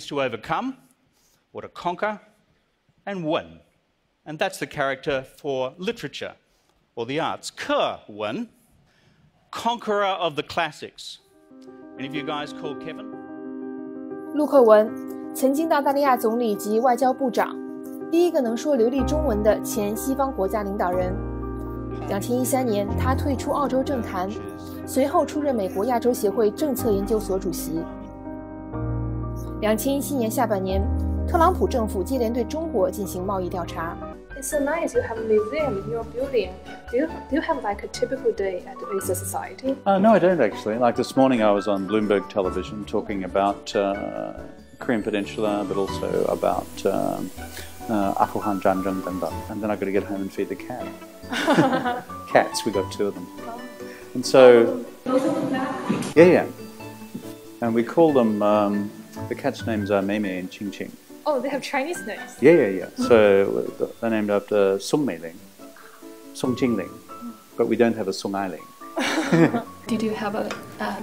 to overcome or to conquer and win. And that's the character for literature or the arts. 克文, conqueror of the classics. Any of you guys called Kevin? 陆克文，曾经的澳大利亚总理及外交部长，第一个能说流利中文的前西方国家领导人。2013年，他退出澳洲政坛，随后出任美国亚洲协会政策研究所主席。2017年下半年，特朗普政府接连对中国进行贸易调查。It's so nice you have a museum in your building. Do you have like a typical day at Acer Society? No, I don't actually. Like this morning I was on Bloomberg television talking about Korean Peninsula, but also about Afghan Janjang Danda. And then I've got to get home and feed the cat. Cats, we got 2 of them. And so... Yeah. And we call them... the cats' names are Mei Mei and Qing Qing. Oh, they have Chinese names? Yeah. So they're named after Song Meiling, Song Jingling, but we don't have a Song Ailing. Did you have a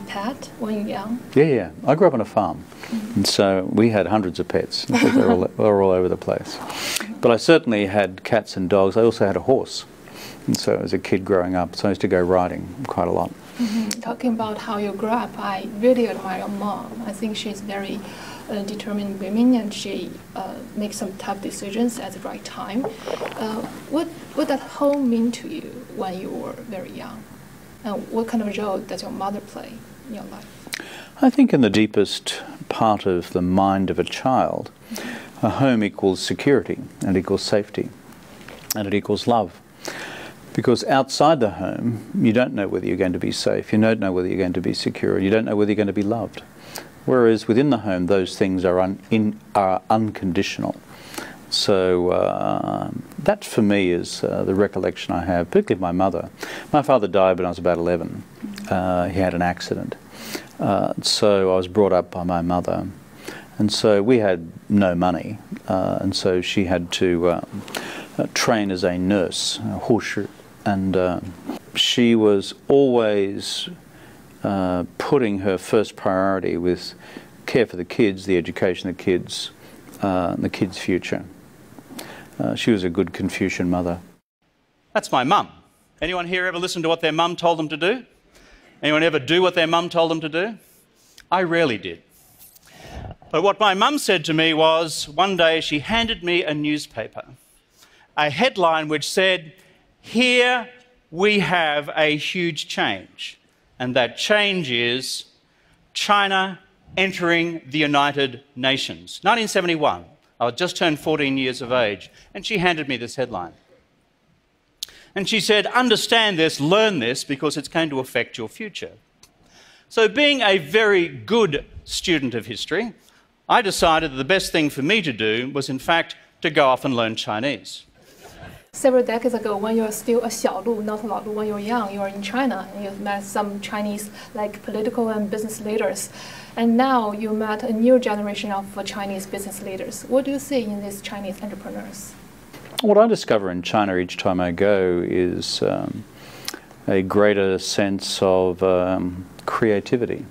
pet when you were young? Yeah. I grew up on a farm, and so we had hundreds of pets. They were all over the place. But I certainly had cats and dogs. I also had a horse. And so as a kid growing up, so I used to go riding quite a lot. Talking about how you grew up, I really admire your mom. I think she's very determined woman, and she makes some tough decisions at the right time. What did home mean to you when you were very young? And what kind of role does your mother play in your life? I think in the deepest part of the mind of a child, a home equals security, and equals safety, and it equals love. Because outside the home, you don't know whether you're going to be safe, you don't know whether you're going to be secure, you don't know whether you're going to be loved. Whereas within the home, those things are unconditional. So that for me is the recollection I have, particularly of my mother. My father died when I was about 11. He had an accident. So I was brought up by my mother. And so we had no money. And so she had to train as a nurse, 护士. And she was always putting her first priority with care for the kids, the education of the kids, and the kids' future. She was a good Confucian mother. That's my mum. Anyone here ever listen to what their mum told them to do? Anyone ever do what their mum told them to do? I rarely did. But what my mum said to me was, one day she handed me a newspaper, a headline which said, "Here we have a huge change." And that change is China entering the United Nations. 1971. I had just turned 14 years of age. And she handed me this headline. And she said, "Understand this, learn this, because it's going to affect your future." So being a very good student of history, I decided that the best thing for me to do was, in fact, to go off and learn Chinese. Several decades ago, when you were still a 小路, not 老路, when you were young, you were in China, and you met some Chinese like political and business leaders. And now you met a new generation of Chinese business leaders. What do you see in these Chinese entrepreneurs? What I discover in China each time I go is a greater sense of creativity.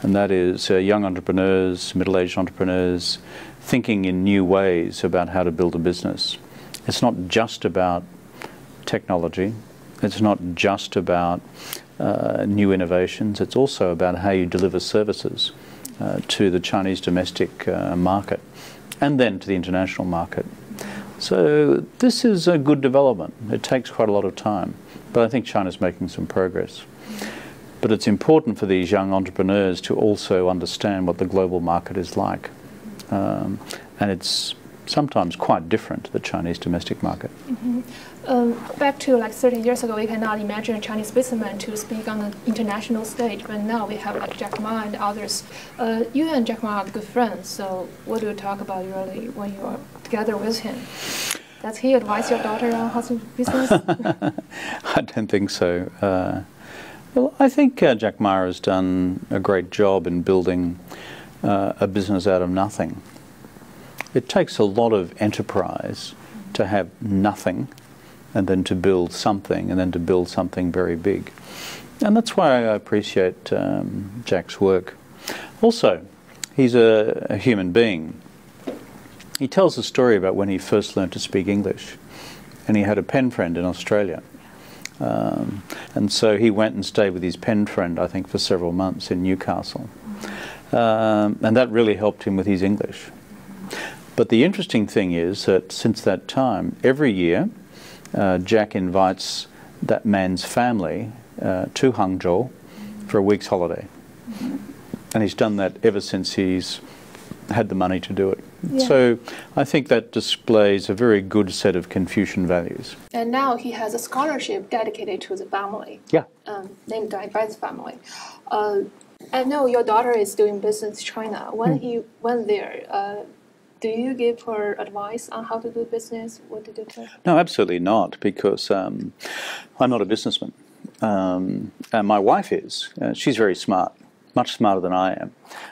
And that is young entrepreneurs, middle-aged entrepreneurs, thinking in new ways about how to build a business. It's not just about technology. It's not just about new innovations. It's also about how you deliver services to the Chinese domestic market and then to the international market. So this is a good development. It takes quite a lot of time, but I think China's making some progress. But it's important for these young entrepreneurs to also understand what the global market is like. And it's sometimes quite different to the Chinese domestic market. Back to like 30 years ago, we cannot imagine a Chinese businessman to speak on an international stage, but now we have like Jack Ma and others. You and Jack Ma are good friends, so what do you talk about usually when you are together with him? Does he advise your daughter on how to do business? I don't think so. Well, I think Jack Ma has done a great job in building a business out of nothing. It takes a lot of enterprise to have nothing and then to build something and then to build something very big. And that's why I appreciate Jack's work. Also, He's a human being. He tells a story about when he first learned to speak English, and he had a pen friend in Australia. And so he went and stayed with his pen friend, I think, for several months in Newcastle. And that really helped him with his English. But the interesting thing is that since that time, every year, Jack invites that man's family to Hangzhou for a week's holiday. And he's done that ever since he's had the money to do it. Yeah. So I think that displays a very good set of Confucian values. And now he has a scholarship dedicated to the family. Yeah. Named by the family. I know your daughter is doing business in China. When he went there, do you give her advice on how to do business? What did you tell her? No, absolutely not, because I'm not a businessman. And my wife is. She's very smart, much smarter than I am.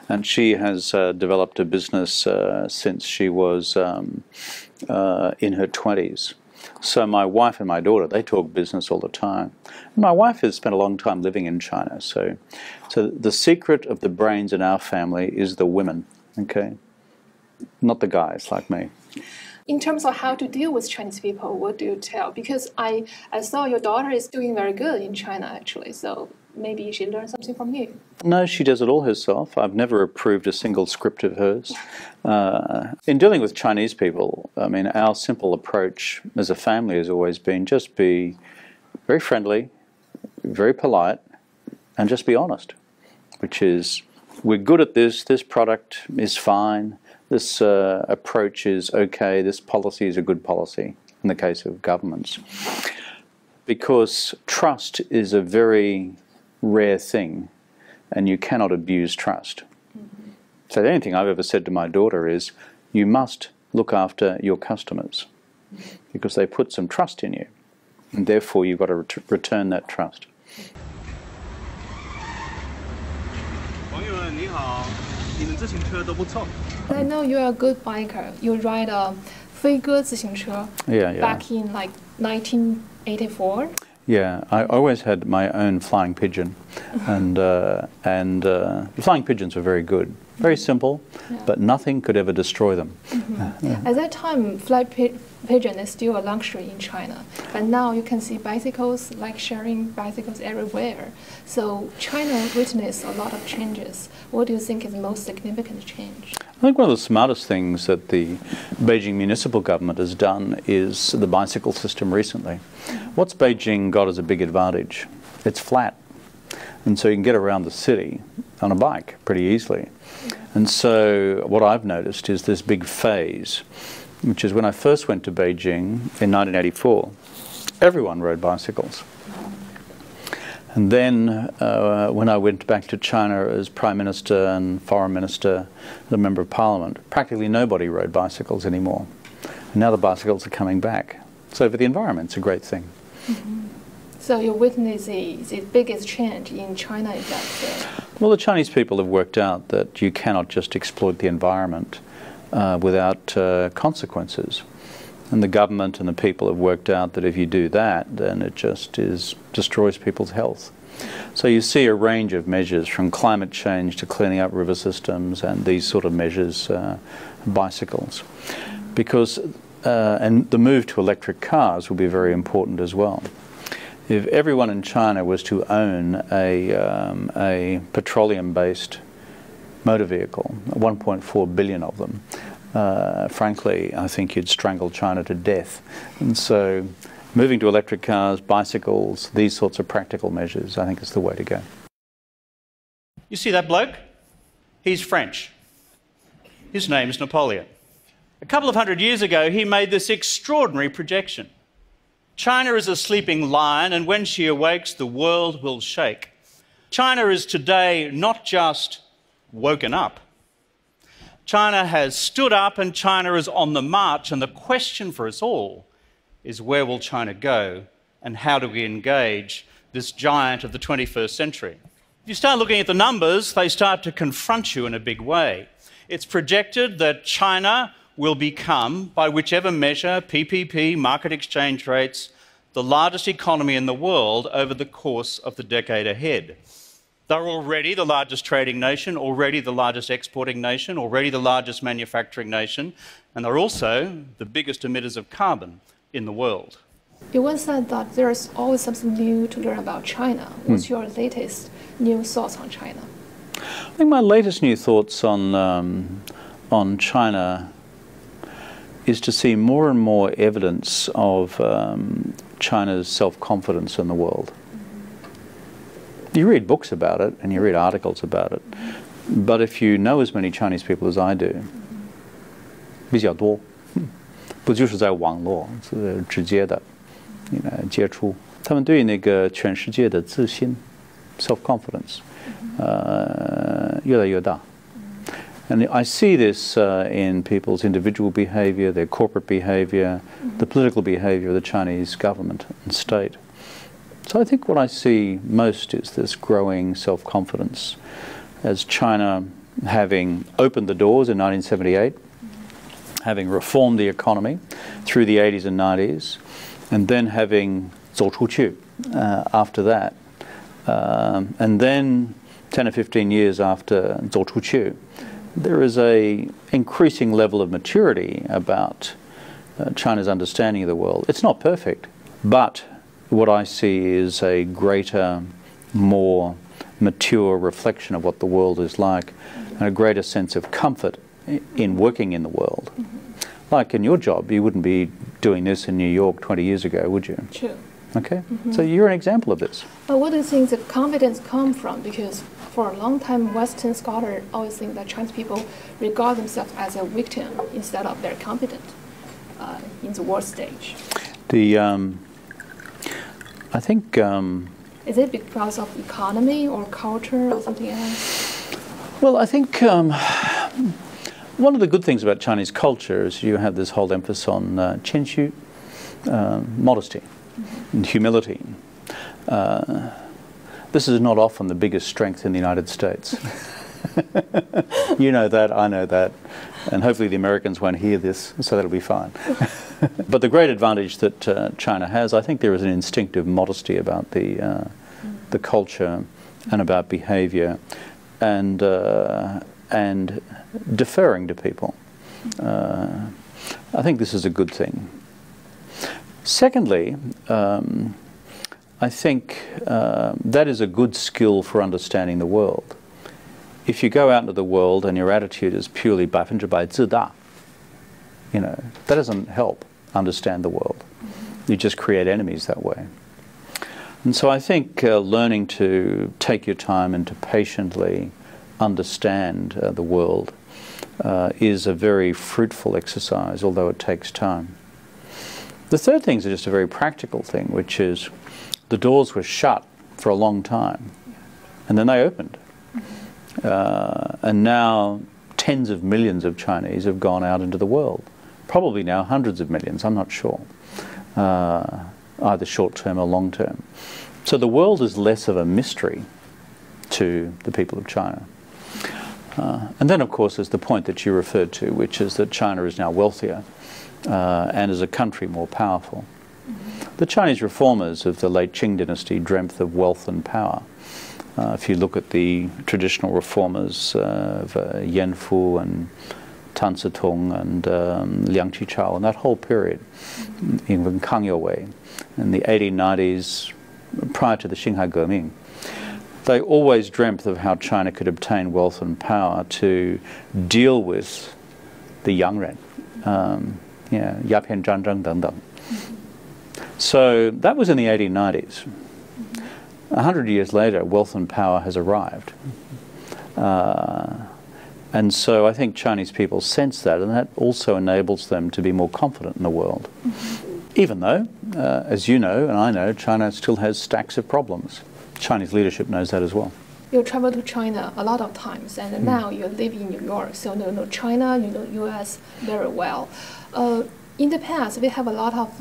And she has developed a business since she was in her 20s. So my wife and my daughter, they talk business all the time. And my wife has spent a long time living in China. So the secret of the brains in our family is the women, okay? Not the guys like me. In terms of how to deal with Chinese people, what do you tell? Because I saw your daughter is doing very good in China, actually. So maybe she learned something from you. No, she does it all herself. I've never approved a single script of hers. In dealing with Chinese people, I mean, our simple approach as a family has always been just be very friendly, very polite, and just be honest, which is, we're good at this product is fine, this approach is okay, this policy is a good policy, in the case of governments. Because trust is a very rare thing, and you cannot abuse trust. Mm-hmm. So the only thing I've ever said to my daughter is, you must look after your customers, because they put some trust in you, and therefore you've got to return that trust. I know you're a good biker. You ride a 飞鸽自行车 back in like 1984. Yeah, I always had my own flying pigeon, and flying pigeons were very good, very simple, but nothing could ever destroy them. Mm-hmm. At that time, flying pigeon is still a luxury in China, but now you can see bicycles, like sharing bicycles everywhere. So China witnessed a lot of changes. What do you think is the most significant change? I think one of the smartest things that the Beijing municipal government has done is the bicycle system recently. What's Beijing got as a big advantage? It's flat, and so you can get around the city on a bike pretty easily. And so what I've noticed is this big phase, which is when I first went to Beijing in 1984, everyone rode bicycles. And then when I went back to China as Prime Minister and Foreign Minister, the Member of Parliament, practically nobody rode bicycles anymore. And now the bicycles are coming back. So for the environment, it's a great thing. Mm-hmm. So you witness the biggest change in China is that? Well, the Chinese people have worked out that you cannot just exploit the environment without consequences. And the government and the people have worked out that if you do that, then it just destroys people's health. So you see a range of measures, from climate change to cleaning up river systems and these sort of measures, bicycles. Because, and the move to electric cars will be very important as well. If everyone in China was to own a petroleum-based motor vehicle, 1.4 billion of them, frankly, I think you'd strangle China to death. And so moving to electric cars, bicycles, these sorts of practical measures, I think is the way to go. You see that bloke? He's French. His name's Napoleon. A couple of hundred years ago, he made this extraordinary projection. China is a sleeping lion, and when she awakes, the world will shake. China is today not just woken up. China has stood up, and China is on the march, and the question for us all is, where will China go, and how do we engage this giant of the 21st century? If you start looking at the numbers, they start to confront you in a big way. It's projected that China will become, by whichever measure, PPP, market exchange rates, the largest economy in the world over the course of the decade ahead. They're already the largest trading nation, already the largest exporting nation, already the largest manufacturing nation, and they're also the biggest emitters of carbon in the world. You once said that there's always something new to learn about China. What's your latest new thoughts on China? I think my latest new thoughts on China is to see more and more evidence of China's self-confidence in the world. You read books about it and you read articles about it, but if you know as many Chinese people as I do, 比较多，不就是在网络是直接的，接触，他们对那个全世界的自信 ，self-confidence，越来越大。And I see this in people's individual behavior, their corporate behavior, the political behavior of the Chinese government and state. So I think what I see most is this growing self-confidence as China, having opened the doors in 1978, having reformed the economy through the 80s and 90s, and then having 走出去 after that. And then 10 or 15 years after 走出去, there is a increasing level of maturity about China's understanding of the world. It's not perfect, but what I see is a greater, more mature reflection of what the world is like, and a greater sense of comfort in working in the world. Like in your job, you wouldn't be doing this in New York 20 years ago, would you? True. Okay, so you're an example of this. But what do you think the confidence come from? Because for a long time, Western scholars always think that Chinese people regard themselves as a victim instead of they're competent in the world stage. I think... is it because of economy or culture or something else? Well, I think one of the good things about Chinese culture is you have this whole emphasis on 谦虚, modesty and humility. This is not often the biggest strength in the United States. You know that, I know that, and hopefully the Americans won't hear this, so that'll be fine. But the great advantage that China has, I think there is an instinctive modesty about the culture and about behavior, and deferring to people. I think this is a good thing. Secondly, I think that is a good skill for understanding the world. If you go out into the world and your attitude is purely 100% 自大, that doesn't help understand the world. You just create enemies that way. And so I think learning to take your time and to patiently understand the world is a very fruitful exercise, although it takes time. The third thing is just a very practical thing, which is the doors were shut for a long time, and then they opened. And now tens of millions of Chinese have gone out into the world. Probably now hundreds of millions, I'm not sure, either short-term or long-term. So the world is less of a mystery to the people of China. And then, of course, there's the point that you referred to, which is that China is now wealthier and as a country more powerful. The Chinese reformers of the late Qing dynasty dreamt of wealth and power. If you look at the traditional reformers of Yan Fu and Tan Tong and Liang Qichao and that whole period, even Kang Youwei, in the 1890s, prior to the Xinhai Geming, they always dreamt of how China could obtain wealth and power to deal with the Yang Ren, Yapian Zhanzheng Dengdeng. So that was in the 1890s. 100 years later, wealth and power has arrived. And so I think Chinese people sense that, and that also enables them to be more confident in the world. Even though, as you know and I know, China still has stacks of problems. Chinese leadership knows that as well. You travel to China a lot of times, and now you live in New York, so you know China, you know U.S. very well. In the past, we have a lot of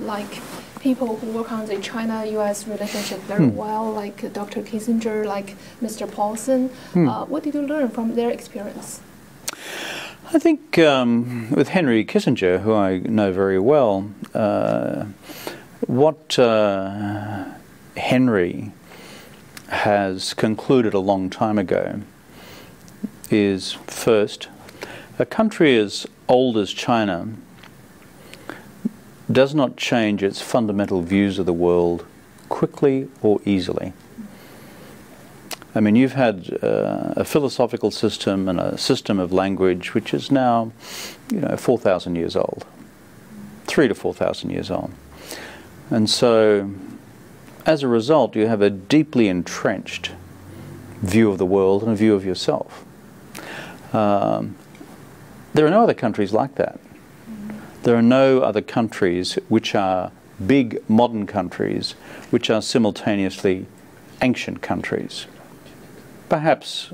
people who work on the China-U.S. relationship very well, like Dr. Kissinger, like Mr. Paulson. What did you learn from their experience? I think with Henry Kissinger, who I know very well, what Henry has concluded a long time ago is, first, a country as old as China does not change its fundamental views of the world quickly or easily. I mean, you've had a philosophical system and a system of language which is now, 4,000 years old, 3,000 to 4,000 years old. And so, as a result, you have a deeply entrenched view of the world and a view of yourself. There are no other countries like that. There are no other countries which are big modern countries which are simultaneously ancient countries. Perhaps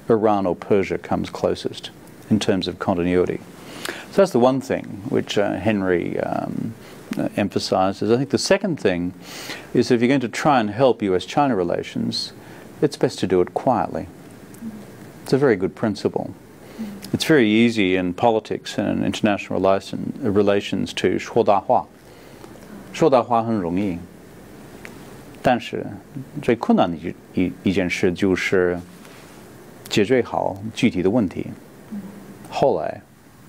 Iran or Persia comes closest in terms of continuity. So that's the one thing which Henry emphasizes. I think the second thing is if you're going to try and help US-China relations, it's best to do it quietly. It's a very good principle. It's very easy in politics and in international relations to 说大话。说大话很容易，但是最困难的一件事就是解决好具体的问题。后来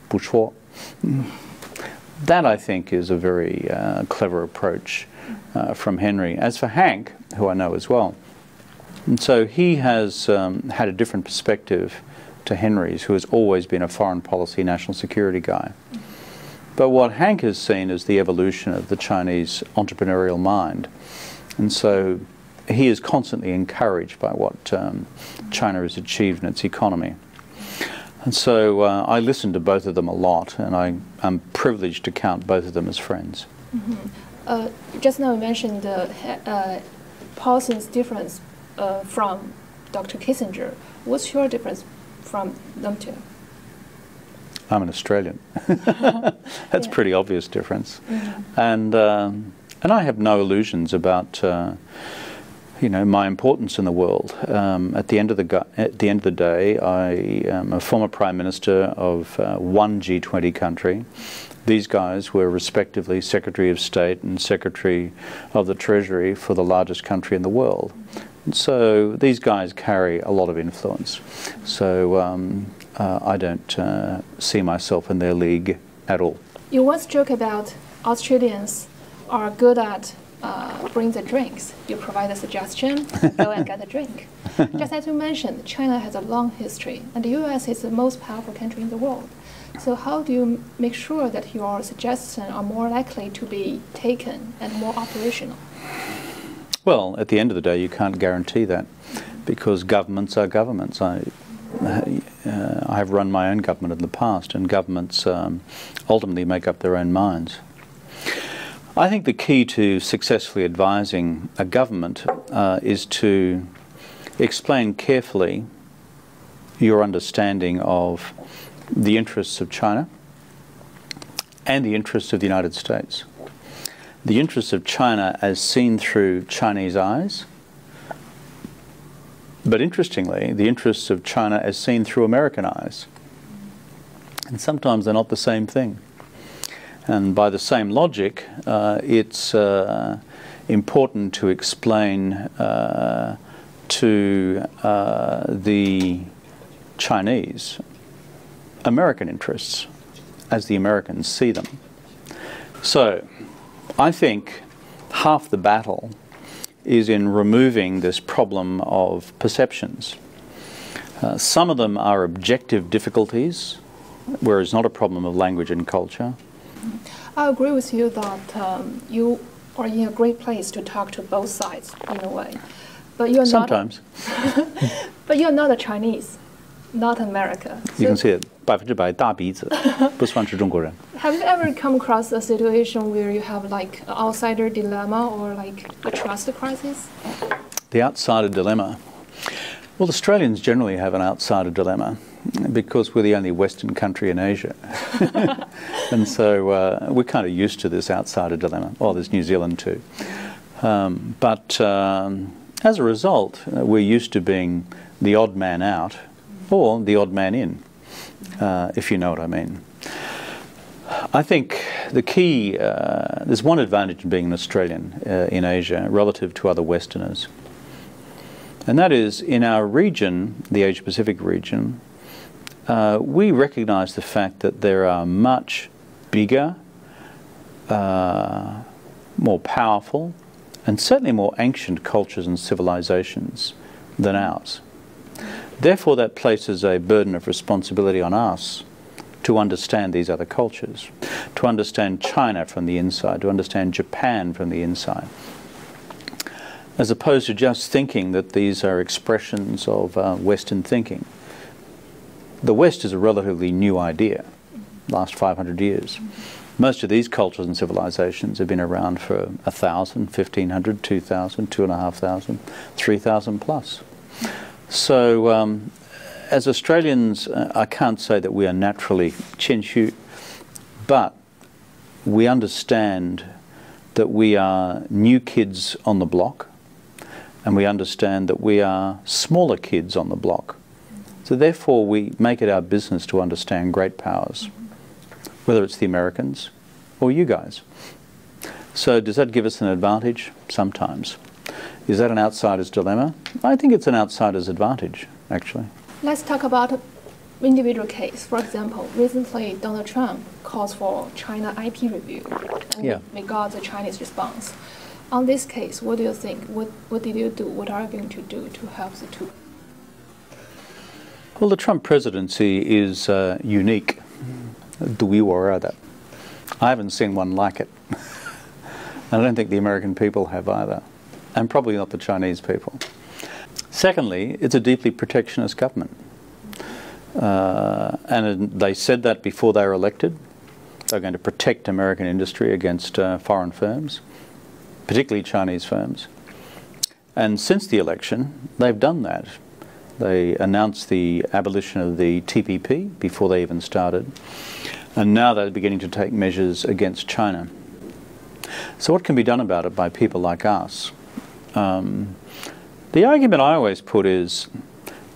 不说。That, I think, is a very clever approach from Henry. As for Hank, who I know as well, and so he has had a different perspective to Henry's, who has always been a foreign policy, national security guy. But what Hank has seen is the evolution of the Chinese entrepreneurial mind. And so he is constantly encouraged by what China has achieved in its economy. And so I listen to both of them a lot, and I'm privileged to count both of them as friends. Just now you mentioned Paulson's difference from Dr. Kissinger. What's your difference from them two? I'm an Australian. That's a pretty obvious difference. And I have no illusions about my importance in the world. At the end of the day, I am a former Prime Minister of one G20 country. These guys were respectively Secretary of State and Secretary of the Treasury for the largest country in the world. And so these guys carry a lot of influence. So I don't see myself in their league at all. You once joked about Australians are good at bring the drinks. You provide a suggestion, go and get a drink. Just as you mentioned, China has a long history, and the US is the most powerful country in the world. So how do you make sure that your suggestions are more likely to be taken and more operational? Well, at the end of the day, you can't guarantee that, because governments are governments. I have run my own government in the past, and governments ultimately make up their own minds. I think the key to successfully advising a government is to explain carefully your understanding of the interests of China and the interests of the United States. The interests of China as seen through Chinese eyes, but interestingly, the interests of China as seen through American eyes. And sometimes they're not the same thing. And by the same logic, it's important to explain to the Chinese American interests as the Americans see them. So I think half the battle is in removing this problem of perceptions. Some of them are objective difficulties, where it's not a problem of language and culture. I agree with you that you are in a great place to talk to both sides in a way. But you're sometimes. But you're not a Chinese, not America. You can see it. 100%大鼻子，不算是中国人。 Have you ever come across a situation where you have like an outsider dilemma or like a trust crisis? The outsider dilemma. Well, Australians generally have an outsider dilemma because we're the only Western country in Asia. And so we're kind of used to this outsider dilemma. Well, there's New Zealand too. But as a result, we're used to being the odd man out or the odd man in, if you know what I mean. I think the key, there's one advantage in being an Australian in Asia relative to other Westerners. And that is, in our region, the Asia-Pacific region, we recognize the fact that there are much bigger, more powerful, and certainly more ancient cultures and civilizations than ours. Therefore, that places a burden of responsibility on us to understand these other cultures, to understand China from the inside, to understand Japan from the inside, as opposed to just thinking that these are expressions of Western thinking. The West is a relatively new idea, last 500 years. Most of these cultures and civilizations have been around for 1,000, 1,500, 2,000, 2,500, 3,000 plus. So as Australians, I can't say that we are naturally chin-shoot, but we understand that we are new kids on the block, and we understand that we are smaller kids on the block. So therefore we make it our business to understand great powers, whether it's the Americans or you guys. So does that give us an advantage? Sometimes. Is that an outsider's dilemma? I think it's an outsider's advantage, actually. Let's talk about an individual case. For example, recently Donald Trump calls for China IP review, and we got the Chinese response. On this case, what do you think? What did you do? What are you going to do to help the two? Well, the Trump presidency is unique. I haven't seen one like it. I don't think the American people have either, and probably not the Chinese people. Secondly, it's a deeply protectionist government. And they said that before they were elected. They're going to protect American industry against foreign firms, particularly Chinese firms. And since the election, they've done that. They announced the abolition of the TPP before they even started. And now they're beginning to take measures against China. So what can be done about it by people like us? The argument I always put is,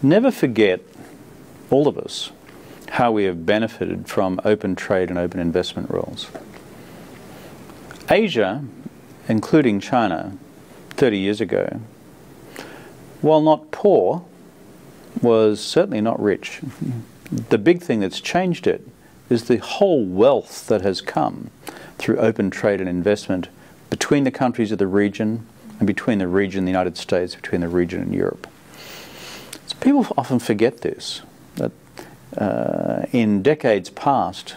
never forget, all of us, how we have benefited from open trade and open investment rules. Asia, including China, 30 years ago, while not poor, was certainly not rich. The big thing that's changed it is the whole wealth that has come through open trade and investment between the countries of the region and between the region and the United States, between the region and Europe. So people often forget this, that in decades past,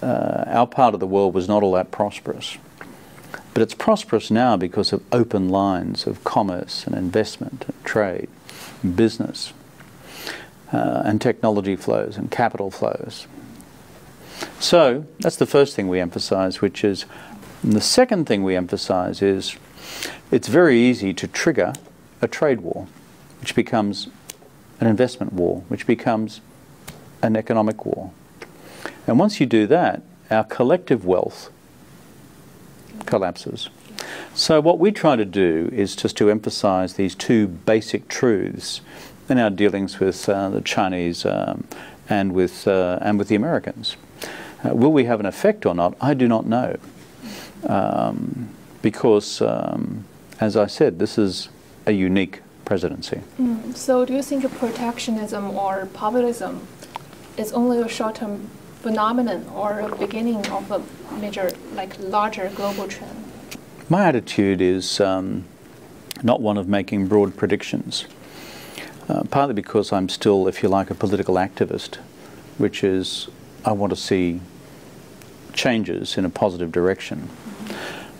our part of the world was not all that prosperous. But it's prosperous now because of open lines of commerce and investment and trade, and business, and technology flows and capital flows. So that's the first thing we emphasize, which is, and the second thing we emphasize is, it's very easy to trigger a trade war, which becomes an investment war, which becomes an economic war. And once you do that, our collective wealth collapses. So what we try to do is just to emphasize these two basic truths in our dealings with the Chinese and with the Americans. Will we have an effect or not? I do not know. Because, as I said, this is a unique presidency. So do you think protectionism or populism is only a short-term phenomenon or a beginning of a major, larger global trend? My attitude is not one of making broad predictions, partly because I'm still, if you like, a political activist, which is I want to see changes in a positive direction.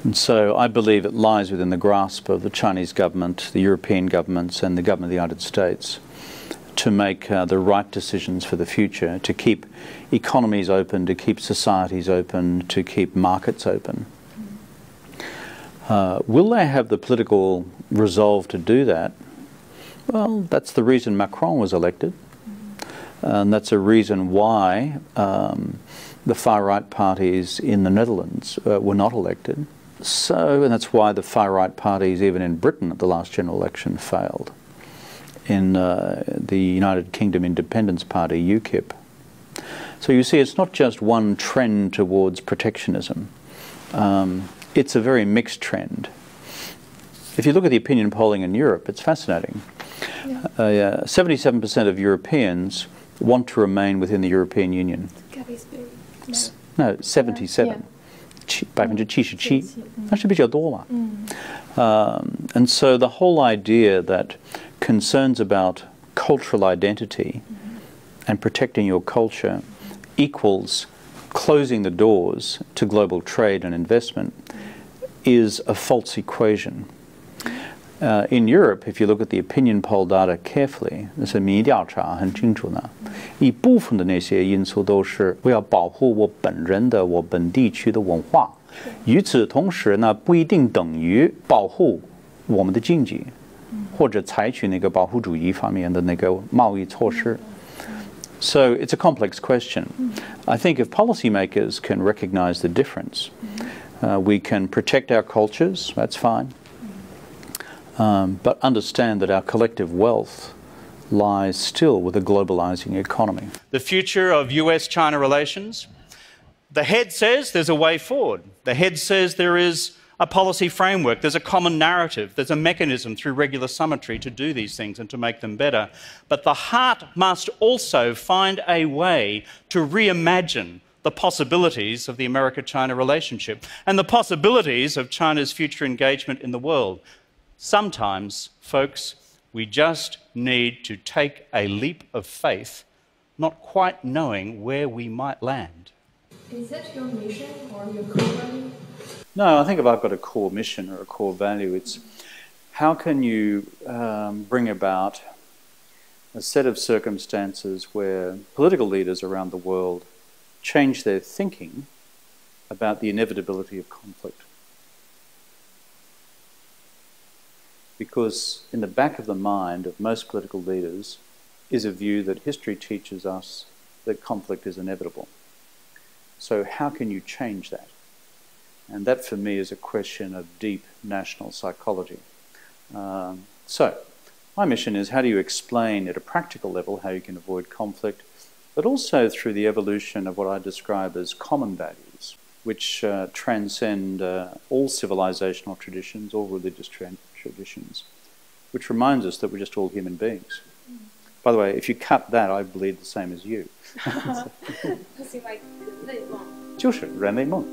And so I believe it lies within the grasp of the Chinese government, the European governments, and the government of the United States to make the right decisions for the future, to keep economies open, to keep societies open, to keep markets open. Will they have the political resolve to do that? Well, that's the reason Macron was elected. And that's a reason why the far-right parties in the Netherlands were not elected. So, and that's why the far-right parties, even in Britain at the last general election, failed. In the United Kingdom Independence Party, UKIP. So you see, it's not just one trend towards protectionism. It's a very mixed trend. If you look at the opinion polling in Europe, it's fascinating. 77% of Europeans want to remain within the European Union. No, 77. 77%，那是比较多嘛。And so the whole idea that concerns about cultural identity and protecting your culture equals closing the doors to global trade and investment is a false equation. In Europe, if you look at the opinion poll data carefully, 那是民意调查很清楚呢，一部分的那些因素都是我要保护我本人的我本地区的文化，与此同时呢，不一定等于保护我们的经济，或者采取那个保护主义方面的那个贸易措施。So it's a complex question. I think if policymakers can recognize the difference, we can protect our cultures, that's fine. But understand that our collective wealth lies still with a globalizing economy. The future of US-China relations, the head says there's a way forward. The head says there is a policy framework, there's a common narrative, there's a mechanism through regular summitry to do these things and to make them better. But the heart must also find a way to reimagine the possibilities of the America-China relationship and the possibilities of China's future engagement in the world. Sometimes, folks, we just need to take a leap of faith, not quite knowing where we might land. Is that your mission or your core value? No, I think if I've got a core mission or a core value, it's how can you bring about a set of circumstances where political leaders around the world change their thinking about the inevitability of conflict. Because in the back of the mind of most political leaders is a view that history teaches us that conflict is inevitable. So how can you change that? And that for me is a question of deep national psychology. So my mission is how do you explain at a practical level how you can avoid conflict, but also through the evolution of what I describe as common values, which transcend all civilizational traditions, all religious traditions, which reminds us that we're just all human beings. By the way, if you cut that, I believe the same as you. 就是人类梦。